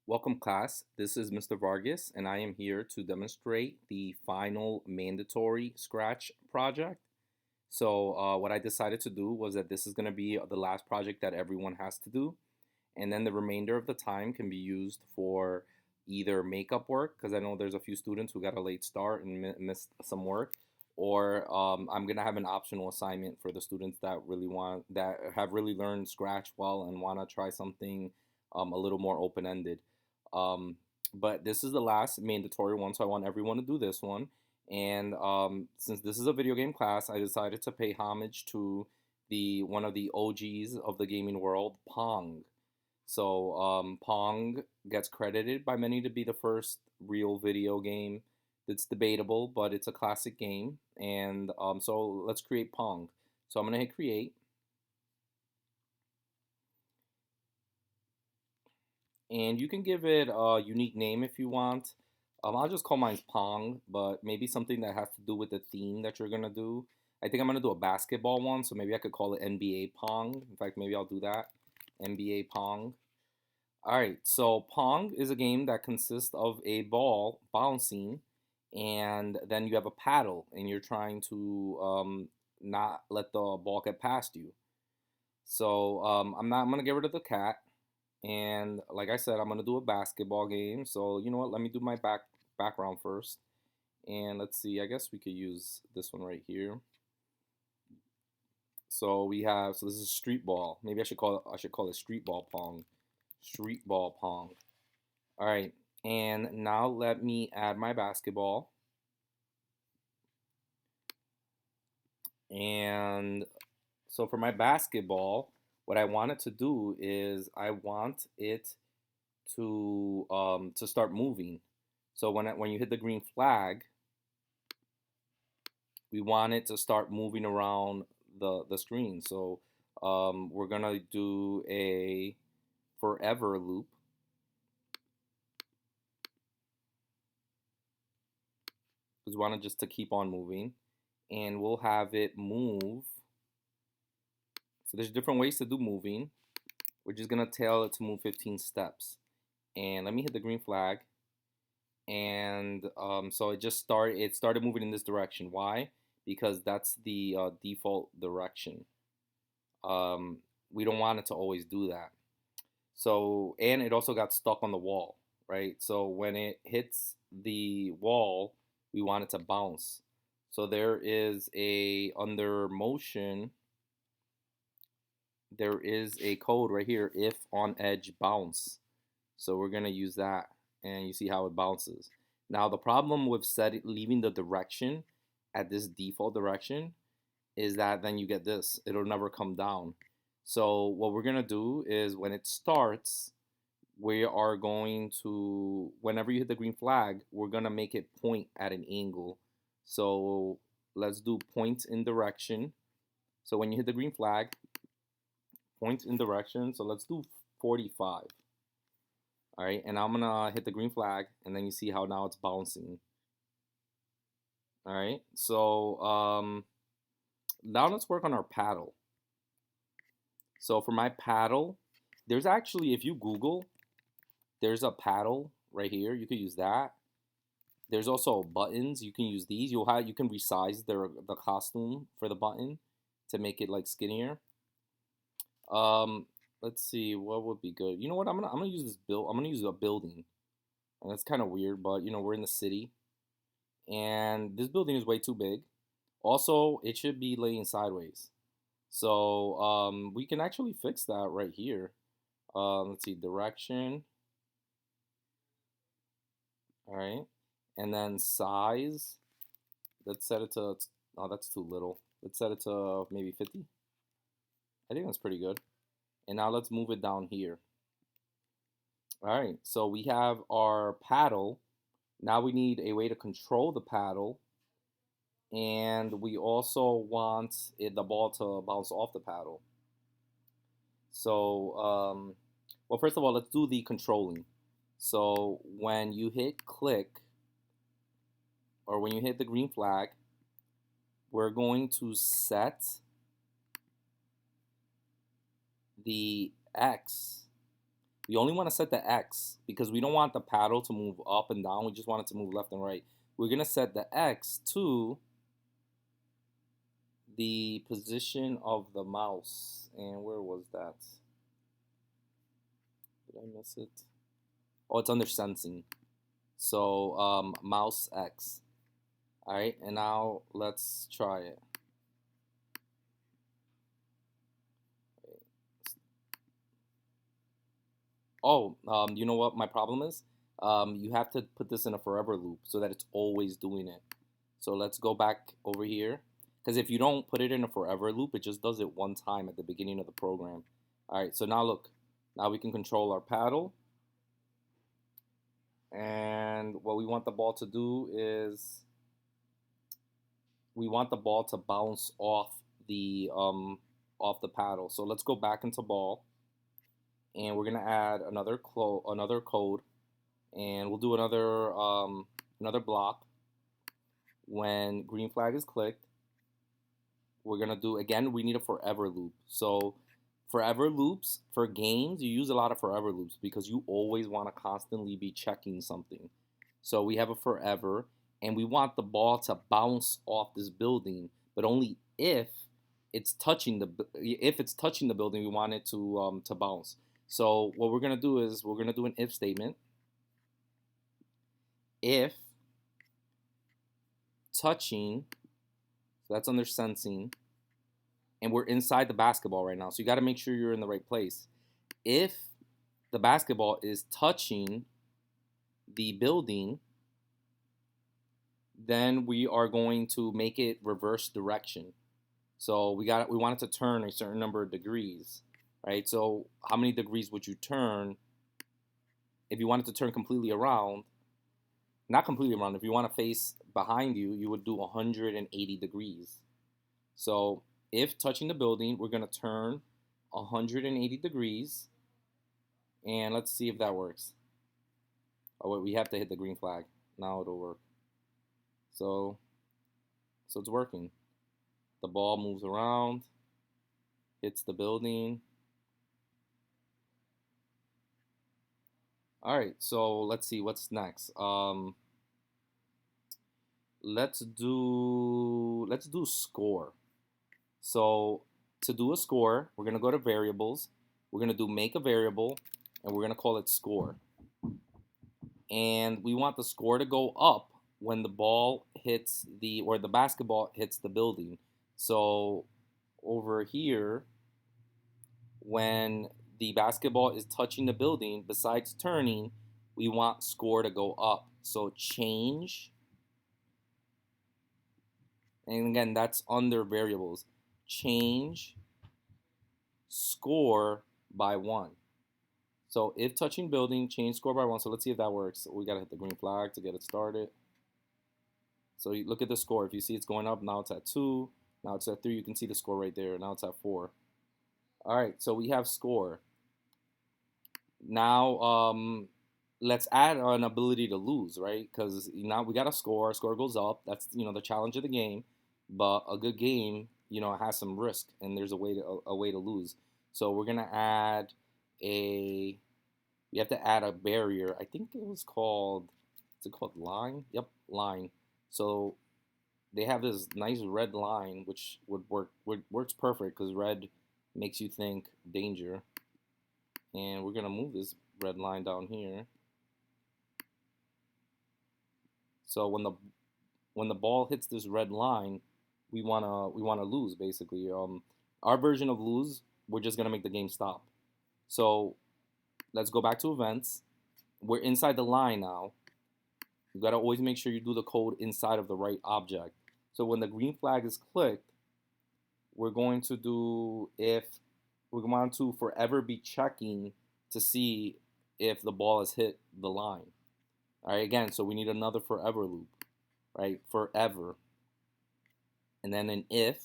Welcome class, this is Mr. Vargas and I am here to demonstrate the final mandatory Scratch project. What I decided to do was that this is going to be the last project that everyone has to do, and then the remainder of the time can be used for either makeup work, because I know there's a few students who got a late start and missed some work, or I'm going to have an optional assignment for the students that have really learned Scratch well and want to try something a little more open-ended. Um, but this is the last mandatory one, so I want everyone to do this one. And since this is a video game class, I decided to pay homage to the one of the OGs of the gaming world, Pong. Pong gets credited by many to be the first real video game. It's debatable, but it's a classic game. And so let's create Pong. So I'm gonna hit create, and you can give it a unique name if you want. I'll just call mine Pong, but maybe something that has to do with the theme that you're gonna do. I think I'm gonna do a basketball one, so maybe I could call it NBA Pong. In fact, maybe I'll do that. NBA Pong. All right, so Pong is a game that consists of a ball bouncing, and then you have a paddle, and you're trying to not let the ball get past you. I'm gonna get rid of the cat, and like I said, I'm gonna do a basketball game. So you know what? Let me do my background first, and let's see. I guess we could use this one right here. So this is street ball. Maybe I should call it street ball Pong. Street ball Pong. All right, and now let me add my basketball. And so for my basketball, what I want it to do is I want it to start moving. So when you hit the green flag, we want it to start moving around the screen. So we're gonna do a forever loop, because we want it just to keep on moving, and we'll have it move. So there's different ways to do moving. We're just gonna tell it to move 15 steps. And let me hit the green flag. And so it started moving in this direction. Why? Because that's the default direction. Um, we don't want it to always do that. So, and it also got stuck on the wall, right? So when it hits the wall, we want it to bounce. So under motion, there is a code right here, if on edge bounce. So we're gonna use that, and you see how it bounces. Now the problem with leaving the direction at this default direction is that then you get this, it'll never come down. So what we're gonna do is when it starts, we are going to, whenever you hit the green flag, we're gonna make it point at an angle. So let's do point in direction. So when you hit the green flag, point in direction. So let's do 45. All right, and I'm gonna hit the green flag, and then you see how now it's bouncing. All right, so now let's work on our paddle. So for my paddle, there's actually, if you Google, there's a paddle right here. You could use that. There's also buttons. You can use these. You can resize the costume for the button to make it like skinnier. Um, let's see what would be good. You know what? I'm gonna use this build. I'm gonna use a building, and it's kind of weird, but you know we're in the city, and this building is way too big. Also, it should be laying sideways. So we can actually fix that right here. Let's see, direction. All right, and then size. Let's set it to. Oh, that's too little. Let's set it to maybe 50. I think that's pretty good. And now let's move it down here. All right, so we have our paddle. Now we need a way to control the paddle, and we also want the ball to bounce off the paddle. So, well, first of all, let's do the controlling. So when you hit click, or when you hit the green flag, we're going to set the X. We only want to set the X because we don't want the paddle to move up and down. We just want it to move left and right. We're going to set the X to the position of the mouse. And where was that? Did I miss it? Oh, it's under sensing. So mouse X. All right, and now let's try it. Oh, you know what my problem is? You have to put this in a forever loop so that it's always doing it. So let's go back over here. Because if you don't put it in a forever loop, it just does it one time at the beginning of the program. All right, so now look. Now we can control our paddle. And what we want the ball to do is we want the ball to bounce off the paddle. So let's go back into ball. And we're gonna add another code, and we'll do another block. When green flag is clicked, we're gonna do again. We need a forever loop. So forever loops for games, you use a lot of forever loops because you always want to constantly be checking something. So we have a forever, and we want the ball to bounce off this building, but only if it's touching the building. We want it to bounce. So what we're gonna do is we're gonna do an if statement. If touching, so that's under sensing, and we're inside the basketball right now. So you got to make sure you're in the right place. If the basketball is touching the building, then we are going to make it reverse direction. So we want it to turn a certain number of degrees, right? So how many degrees would you turn if you wanted to turn completely around? Not completely around. If you want to face behind you, you would do 180 degrees. So if touching the building, we're going to turn 180 degrees. And let's see if that works. Oh, wait, we have to hit the green flag. Now it'll work. So it's working. The ball moves around, hits the building. All right, so let's see what's next. Let's do score. So to do a score, we're gonna go to variables. We're gonna do make a variable, and we're gonna call it score. And we want the score to go up when the ball hits the basketball hits the building. So over here, when the basketball is touching the building, besides turning, we want score to go up. So change, and again, that's under variables. Change score by 1. So if touching building, change score by 1. So let's see if that works. We gotta hit the green flag to get it started. So you look at the score. If you see it's going up, now it's at 2. Now it's at 3. You can see the score right there. Now it's at 4. All right, so we have score. Now let's add an ability to lose, right? Because now we got a score. Score goes up. That's the challenge of the game. But a good game, has some risk, and there's a way to lose. So we're gonna add we have to add a barrier. I think it was called. Is it called line? Yep, line. So they have this nice red line, which works perfect because red makes you think danger. And we're gonna move this red line down here. So when the ball hits this red line, we wanna lose basically. Our version of lose, we're just gonna make the game stop. So let's go back to events. We're inside the line now. You gotta always make sure you do the code inside of the right object. So when the green flag is clicked, we're going to do if we want to forever be checking to see if the ball has hit the line. All right, again, so we need another forever loop, right? Forever. And then an if.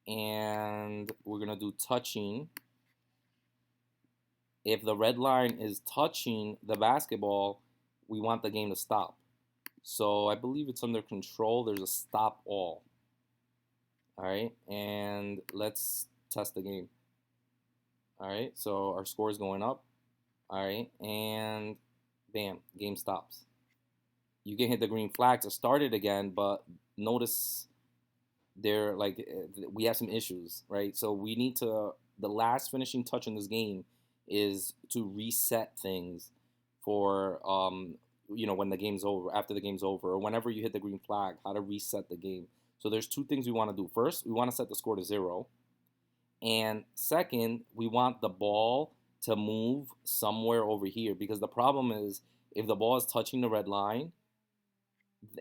And we're gonna do touching. If the red line is touching the basketball, we want the game to stop. So I believe it's under control. There's a stop all. All right, and let's test the game. All right, so our score is going up. All right, and bam, game stops. You can hit the green flag to start it again, but notice there like we have some issues, right? So we need to the last finishing touch in this game is to reset things for when the game's over, after the game's over, or whenever you hit the green flag, how to reset the game. So there's two things we want to do. First, we want to set the score to 0, and second, we want the ball to move somewhere over here, because the problem is if the ball is touching the red line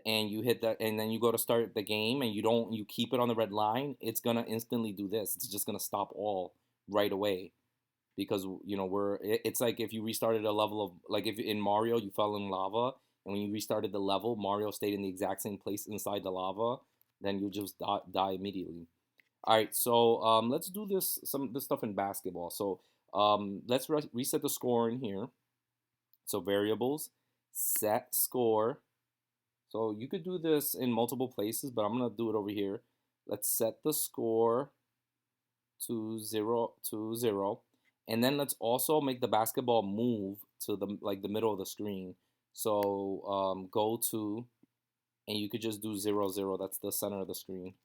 and you hit that and then you go to start the game and you keep it on the red line, it's gonna instantly do this. It's just gonna stop all right away, because it's like if you restarted a level of, like, if in Mario you fell in lava, and when you restarted the level, Mario stayed in the exact same place inside the lava, then you just die immediately. All right, so let's do this stuff in basketball. So let's reset the score in here. So variables, set score. So you could do this in multiple places, but I'm gonna do it over here. Let's set the score to zero, and then let's also make the basketball move to the middle of the screen. So go to, and you could just do 0 0. That's the center of the screen.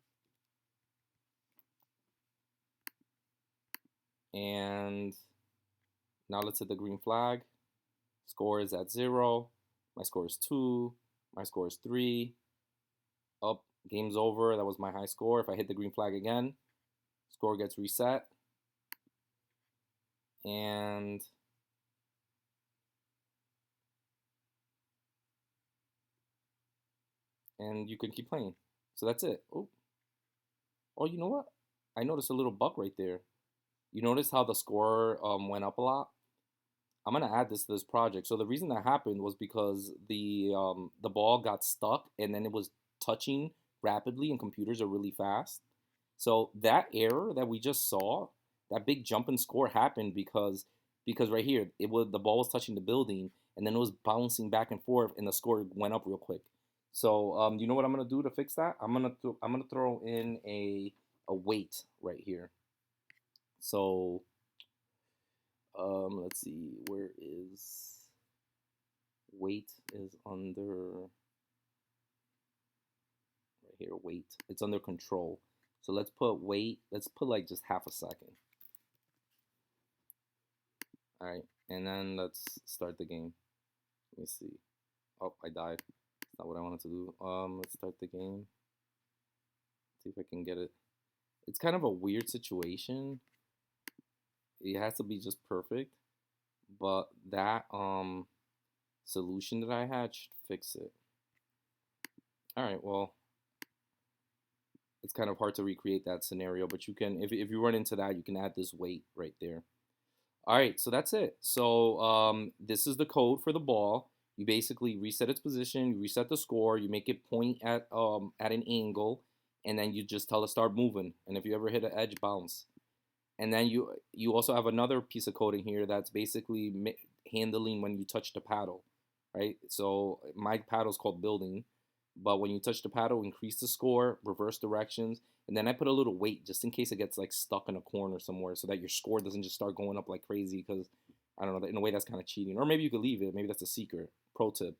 And now let's hit the green flag. Score is at 0. My score is 2. My score is 3. Up, game's over. That was my high score. If I hit the green flag again, score gets reset. And you can keep playing. So that's it. Oh, you know what? I noticed a little bug right there. You notice how the score went up a lot? I'm gonna add this to this project. So the reason that happened was because the ball got stuck and then it was touching rapidly, and computers are really fast. So that error that we just saw, that big jump in score happened because right here the ball was touching the building, and then it was bouncing back and forth, and the score went up real quick. So you know what I'm gonna do to fix that? I'm gonna throw in a weight right here. So let's see, where is weight is under right here. Weight, it's under control. So let's put weight. Let's put like just half a second. All right, and then let's start the game. Let me see. Oh, I died. That's not what I wanted to do. Let's start the game. See if I can get it. It's kind of a weird situation. It has to be just perfect, but that solution that I had should fix it. All right, well, it's kind of hard to recreate that scenario, but you can, if you run into that, you can add this weight right there. All right, so that's it. So this is the code for the ball. You basically reset its position, you reset the score, you make it point at an angle, and then you just tell it start moving. And if you ever hit an edge, bounce. And then you also have another piece of code in here that's basically handling when you touch the paddle, right? So my paddle is called building, but when you touch the paddle, increase the score, reverse directions, and then I put a little weight just in case it gets like stuck in a corner somewhere, so that your score doesn't just start going up like crazy. Because I don't know, in a way that's kind of cheating, or maybe you could leave it. Maybe that's a secret pro tip.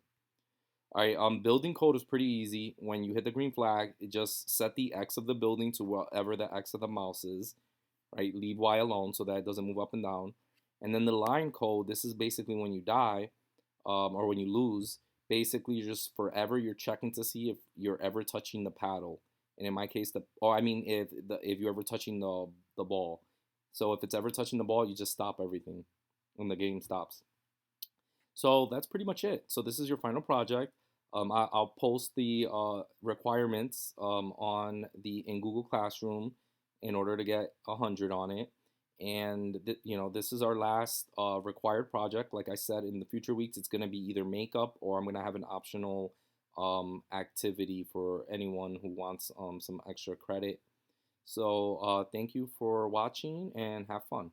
All right, building code is pretty easy. When you hit the green flag, it just set the X of the building to whatever the X of the mouse is, right? Leave Y alone so that it doesn't move up and down. And then the line code, this is basically when you die, or when you lose. Basically, just forever you're checking to see if you're ever touching the paddle. And in my case, if you're ever touching the ball. So if it's ever touching the ball, you just stop everything, and the game stops. So that's pretty much it. So this is your final project. I'll post the requirements in Google Classroom in order to get 100 on it. And this is our last required project. Like I said, in the future weeks, it's going to be either makeup, or I'm going to have an optional activity for anyone who wants some extra credit. So thank you for watching, and have fun.